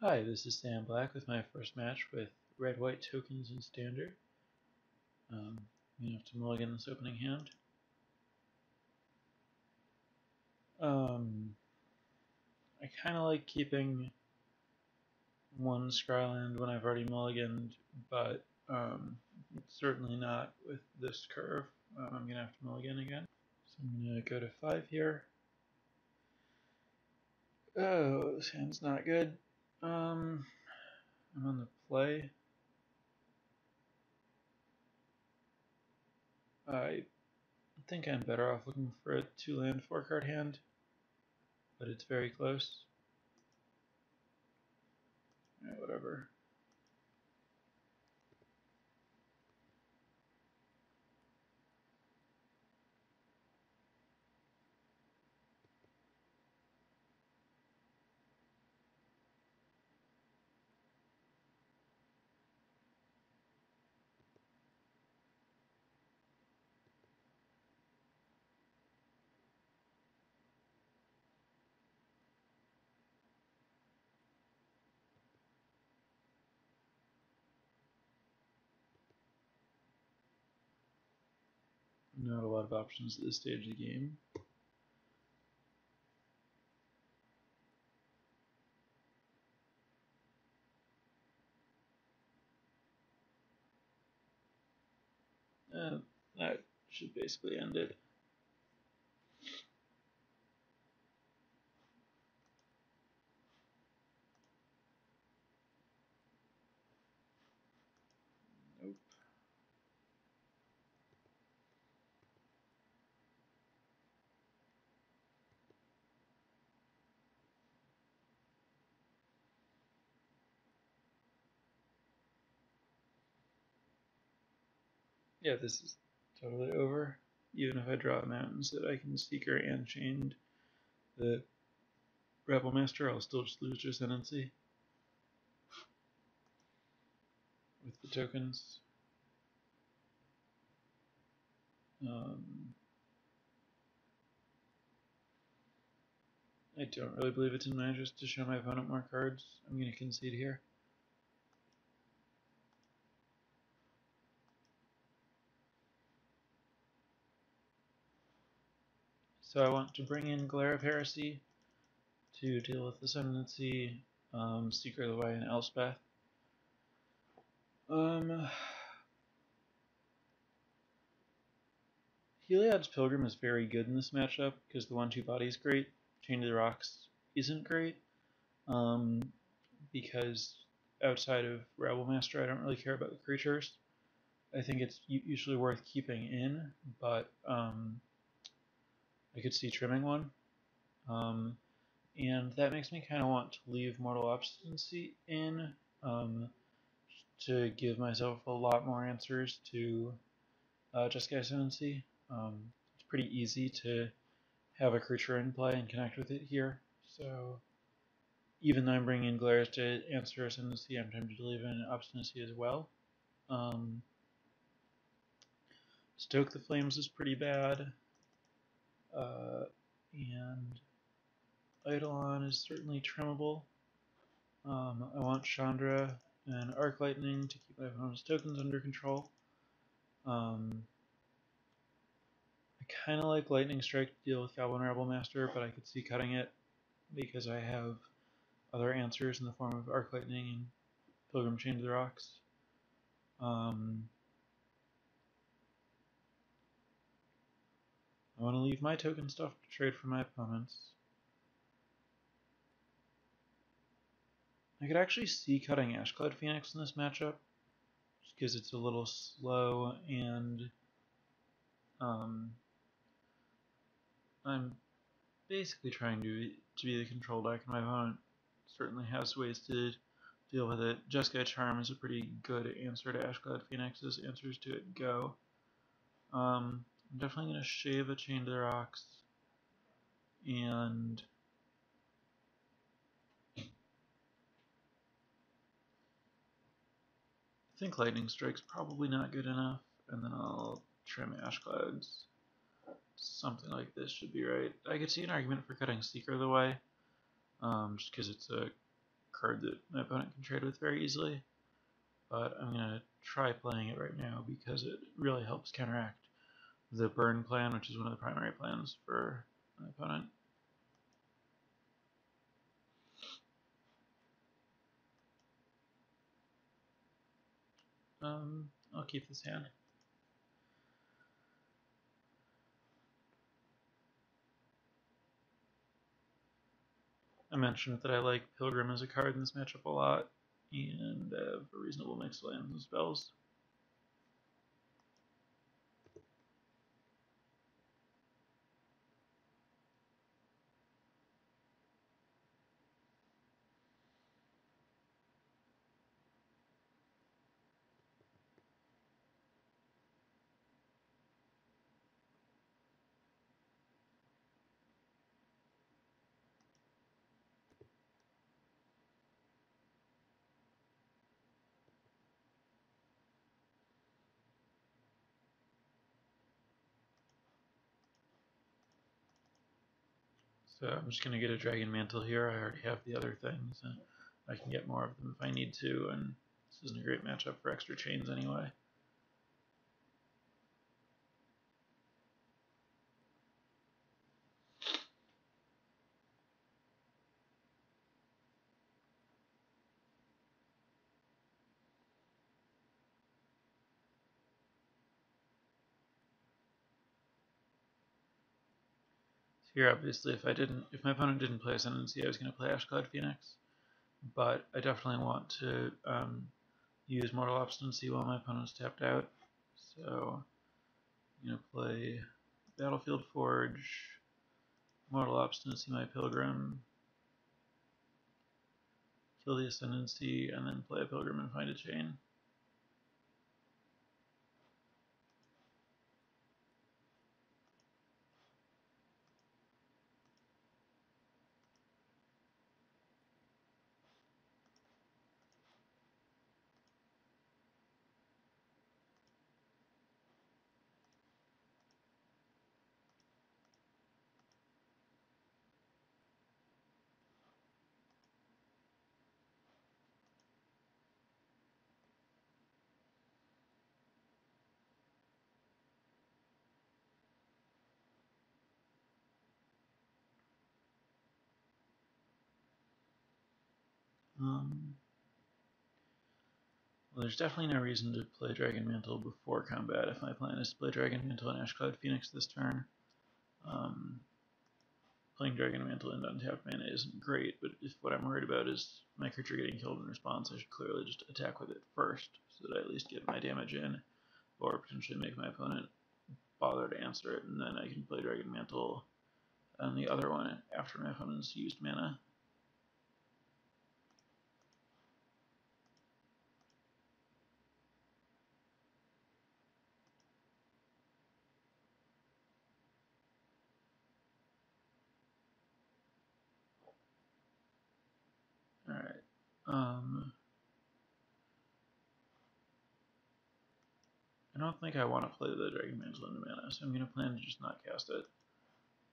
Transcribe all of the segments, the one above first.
Hi, this is Sam Black with my first match with red-white tokens in Standard. I'm going to have to mulligan this opening hand. I kind of like keeping one Scryland when I've already mulliganed, but certainly not with this curve. I'm going to have to mulligan again. So I'm going to go to 5 here. Oh, this hand's not good. I'm on the play. I think I'm better off looking for a 2-land 4-card hand, but it's very close. Yeah, whatever. Not a lot of options at this stage of the game. That should basically end it. Nope. Yeah, this is totally over. Even if I draw mountains that I can Seeker and Chained the Rebel Master, I'll still just lose Ascendancy with the tokens. I don't really believe it's in my interest to show my opponent more cards. I'm going to concede here. So I want to bring in Glare of Heresy to deal with Ascendancy, Seeker of the Way, and Elspeth. Heliod's Pilgrim is very good in this matchup because the 1-2 body is great. Chain to the Rocks isn't great because outside of Rebel Master, I don't really care about the creatures. I think it's usually worth keeping in, but I could see trimming one. And that makes me kind of want to leave Mortal Obstinacy in to give myself a lot more answers to Jeskai Ascendancy. It's pretty easy to have a creature in play and connect with it here. So even though I'm bringing in Glares to answer Ascendancy, I'm tempted to leave in Obstinacy as well. Stoke the Flames is pretty bad. And Eidolon is certainly trimmable. I want Chandra and Arc Lightning to keep my opponent's tokens under control. I kind of like Lightning Strike to deal with Goblin Rebel Master, but I could see cutting it because I have other answers in the form of Arc Lightning and Pilgrim Chain to the Rocks. I want to leave my token stuff to trade for my opponents. I could actually see cutting Ashclad Phoenix in this matchup, just because it's a little slow and I'm basically trying to be the control deck, and my opponent certainly has ways to deal with it. Jeskai Charm is a pretty good answer to Ashclad Phoenix's answers to it go. I'm definitely going to shave a Chain to the Rocks, and I think Lightning Strike's probably not good enough, and then I'll trim Ashclads. Something like this should be right. I could see an argument for cutting Seeker the Way, just because it's a card that my opponent can trade with very easily, but I'm going to try playing it right now because it really helps counteract the burn plan, which is one of the primary plans for my opponent. I'll keep this hand. I mentioned that I like Pilgrim as a card in this matchup a lot, and I have a reasonable mix of lands and spells. So I'm just going to get a Dragon Mantle here. I already have the other things. I can get more of them if I need to, and this isn't a great matchup for extra chains anyway. Here, obviously, if my opponent didn't play Ascendancy, I was going to play Ashcloud Phoenix, but I definitely want to use Mortal Obstinacy while my opponent's tapped out. So I'm going to play Battlefield Forge, Mortal Obstinacy my Pilgrim, kill the Ascendancy, and then play a Pilgrim and find a chain. Well, there's definitely no reason to play Dragon Mantle before combat if my plan is to play Dragon Mantle and Ashcloud Phoenix this turn. Playing Dragon Mantle and untapped mana isn't great, but if what I'm worried about is my creature getting killed in response, I should clearly just attack with it first, so that I at least get my damage in, or potentially make my opponent bother to answer it, and then I can play Dragon Mantle on the other one after my opponent's used mana. Alright. I don't think I want to play the Dragon Mantle into mana, so I'm going to plan to just not cast it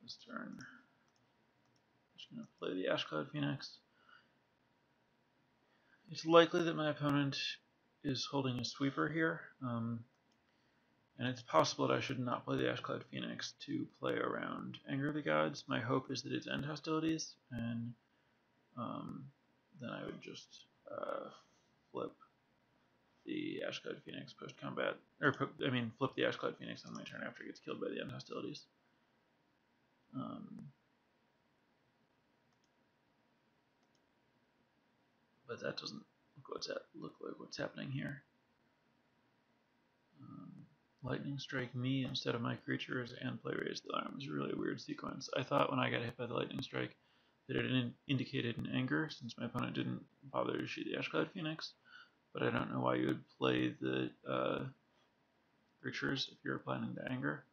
this turn. I'm just going to play the Ashcloud Phoenix. It's likely that my opponent is holding a sweeper here, and it's possible that I should not play the Ashcloud Phoenix to play around Anger of the Gods. My hope is that it's end hostilities, and then I would just flip the Ashcloud Phoenix post-combat, or flip the Ashcloud Phoenix on my turn after it gets killed by the end hostilities. But that doesn't look like what's happening here. Lightning strike me instead of my creatures and play Raise the Alarm is a really weird sequence. I thought when I got hit by the lightning strike that it indicated an anger since my opponent didn't bother to shoot the Ashcloud Phoenix, but I don't know why you would play the creatures if you're planning to anger.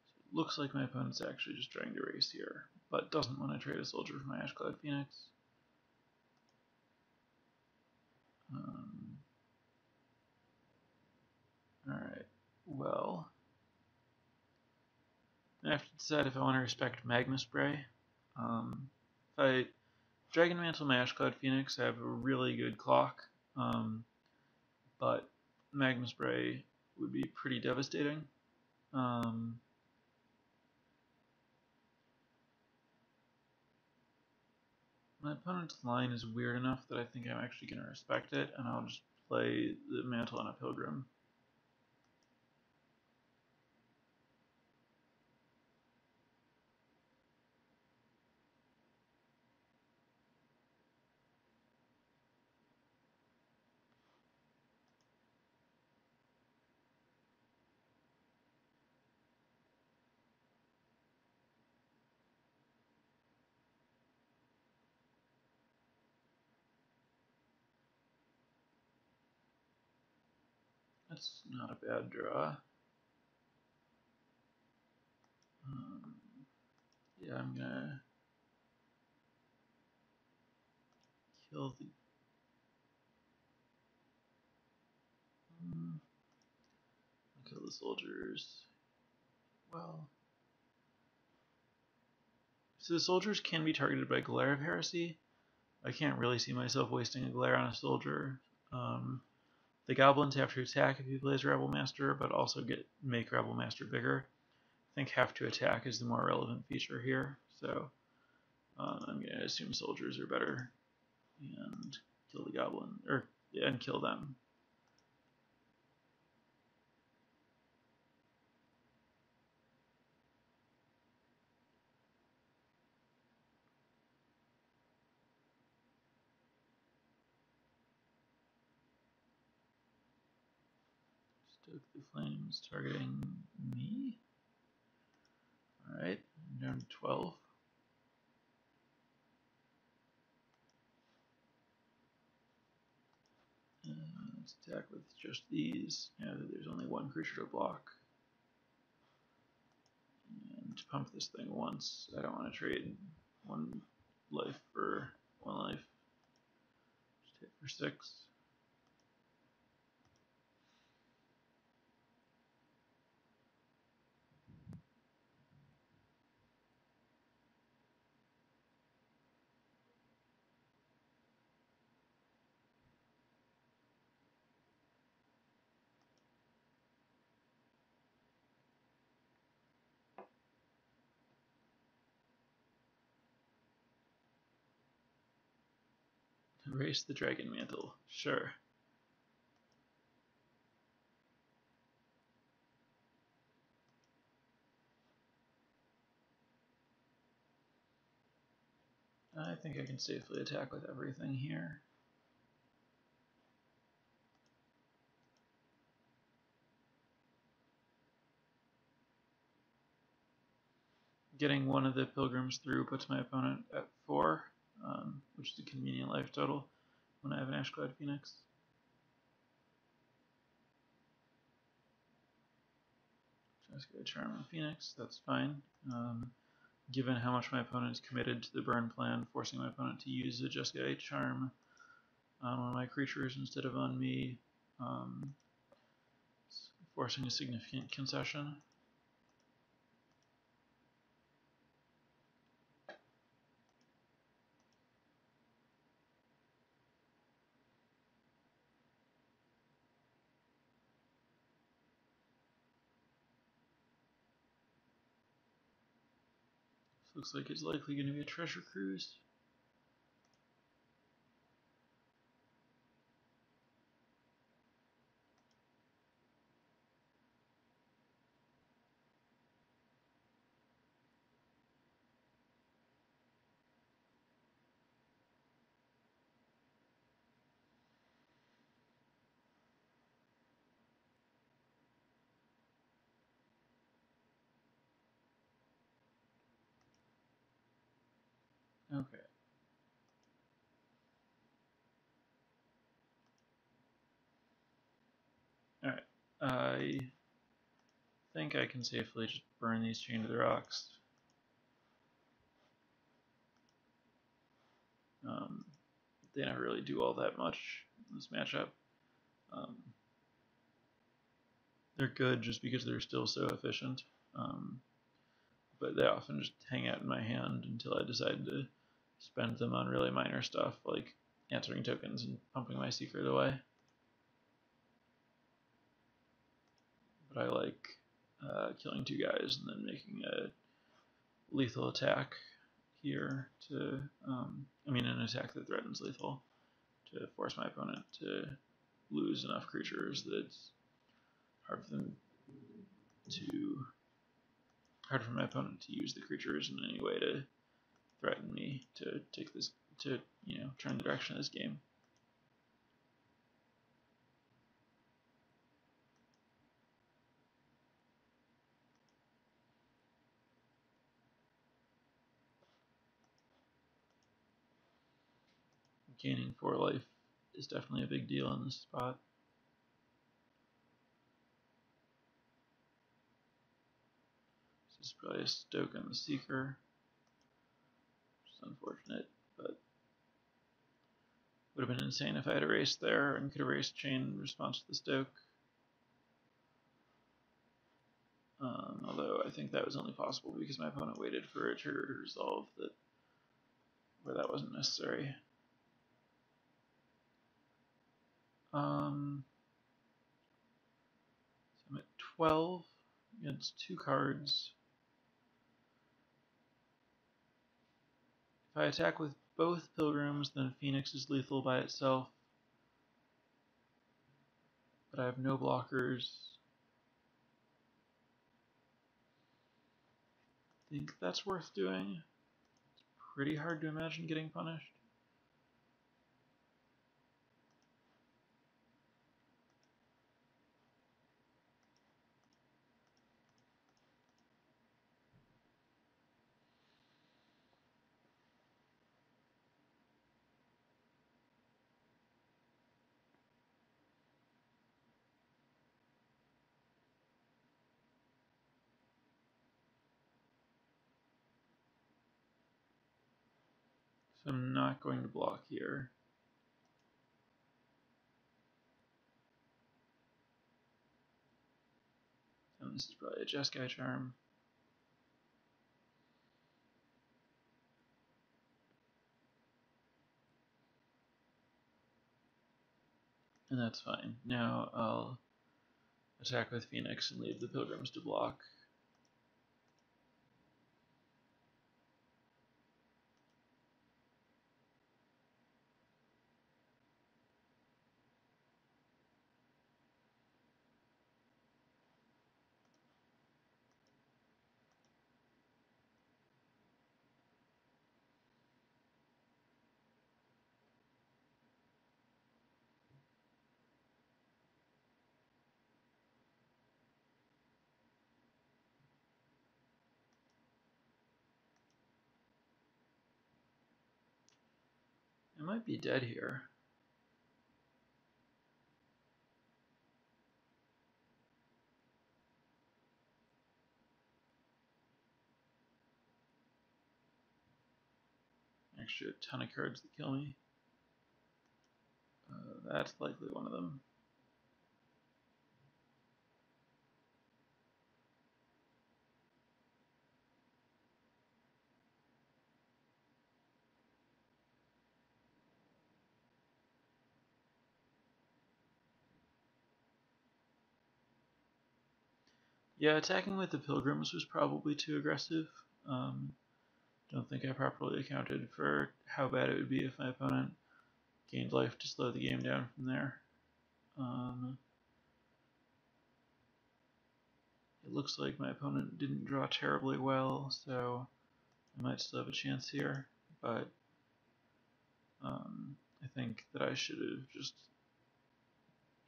So it looks like my opponent's actually just trying to race here, but doesn't want to trade a soldier for my Ashcloud Phoenix. Alright, well, I have to decide if I want to respect Magma Spray. If I Dragon Mantle my Ash Cloud Phoenix, I have a really good clock, but Magma Spray would be pretty devastating. My opponent's line is weird enough that I think I'm actually going to respect it, and I'll just play the Mantle on a Pilgrim. That's not a bad draw. Yeah, I'm gonna kill the. I'll kill the soldiers. Well, so the soldiers can be targeted by Glare of Heresy. I can't really see myself wasting a Glare on a soldier. The goblins have to attack if he plays Rebel Master, but also make Rebel Master bigger. I think have to attack is the more relevant feature here, so I'm going to assume soldiers are better and kill the goblin, and kill them. Stoke the Flames targeting me. Alright, I'm down to 12. Let's attack with just these. Yeah, there's only one creature to block. And pump this thing once. I don't want to trade one life for one life. Just hit for 6. Erase the Dragon Mantle. Sure. I think I can safely attack with everything here. Getting one of the pilgrims through puts my opponent at 4, which is a convenient life total when I have an Ashclad Phoenix. Just get a Charm on Phoenix, that's fine. Given how much my opponent is committed to the burn plan, forcing my opponent to use a Just Get a Charm on one of my creatures instead of on me, forcing a significant concession. This looks like it's likely going to be a Treasure Cruise. Okay. Alright. I think I can safely just burn these Chain to the Rocks. They don't really do all that much in this matchup. They're good just because they're still so efficient. but they often just hang out in my hand until I decide to spend them on really minor stuff like answering tokens and pumping my secret away. But I like killing 2 guys and then making a lethal attack here to, an attack that threatens lethal to force my opponent to lose enough creatures that it's hard for my opponent to use the creatures in any way to threaten me to take this, to, turn the direction of this game. Gaining 4 life is definitely a big deal in this spot. This is probably a Stoke on the Seeker, which is unfortunate, but would have been insane if I had erased there and could erase chain in response to the Stoke. Although I think that was only possible because my opponent waited for a trigger to resolve where that wasn't necessary. So I'm at 12 against 2 cards. If I attack with both Pilgrims, then Phoenix is lethal by itself. But I have no blockers. I think that's worth doing. It's pretty hard to imagine getting punished. So I'm not going to block here. And this is probably a Jeskai Charm. And that's fine. Now I'll attack with Phoenix and leave the Pilgrims to block. I might be dead here. Actually, a ton of cards that kill me. That's likely one of them. Yeah, attacking with the Pilgrims was probably too aggressive. Don't think I properly accounted for how bad it would be if my opponent gained life to slow the game down from there. It looks like my opponent didn't draw terribly well, so I might still have a chance here, but I think that I should have just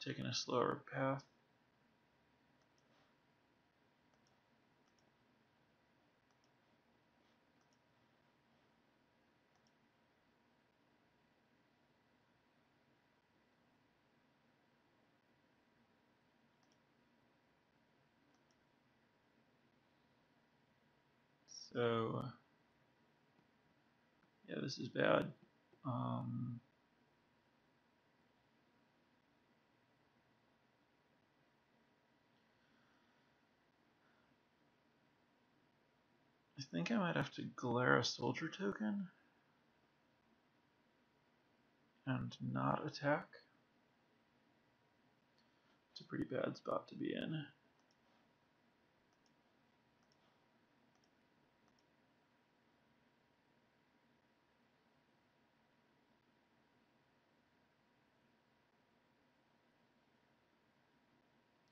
taken a slower path. So, yeah, this is bad. I think I might have to glare a soldier token and not attack. It's a pretty bad spot to be in.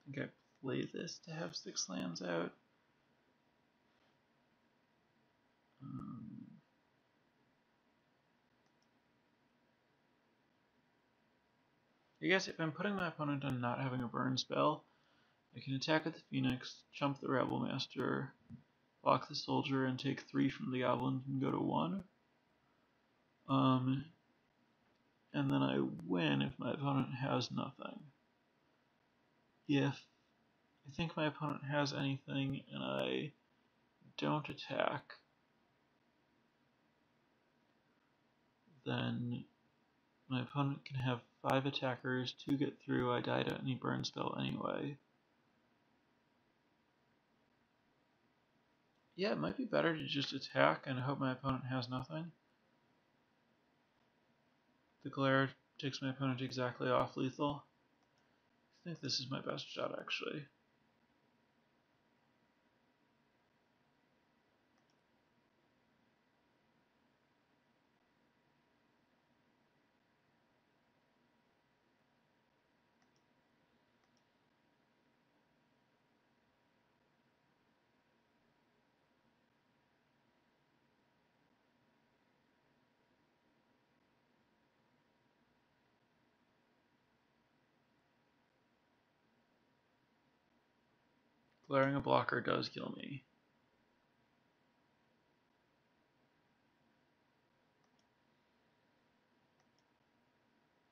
I think I play this to have 6 lands out. I guess if I'm putting my opponent on not having a burn spell, I can attack with the Phoenix, chump the Rebel Master, block the Soldier, and take 3 from the Goblins and go to 1. And then I win if my opponent has nothing. If I think my opponent has anything and I don't attack, then my opponent can have 5 attackers, 2 get through, I die to any burn spell anyway. Yeah, it might be better to just attack and hope my opponent has nothing. The glare takes my opponent exactly off lethal. I think this is my best shot, actually. Glaring a blocker does kill me.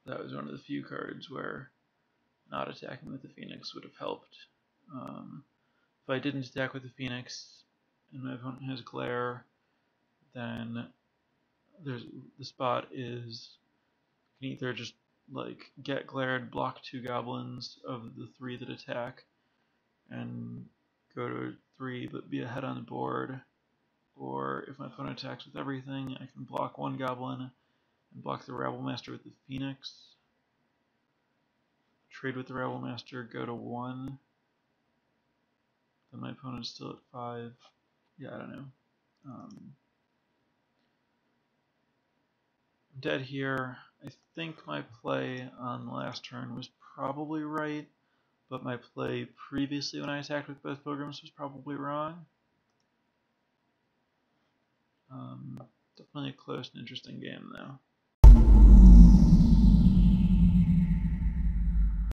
That was one of the few cards where not attacking with the Phoenix would have helped. If I didn't attack with the Phoenix and my opponent has glare, then the spot is you can either just like get glared, block 2 goblins of the 3 that attack, and go to 3 but be ahead on the board, or if my opponent attacks with everything, I can block 1 goblin and block the Rebel Master with the Phoenix, trade with the Rebel Master, go to 1, then my opponent's still at 5. Yeah, I don't know. I'm dead here. I think my play on the last turn was probably right, but my play previously when I attacked with both Pilgrims was probably wrong. Definitely a close and interesting game, though.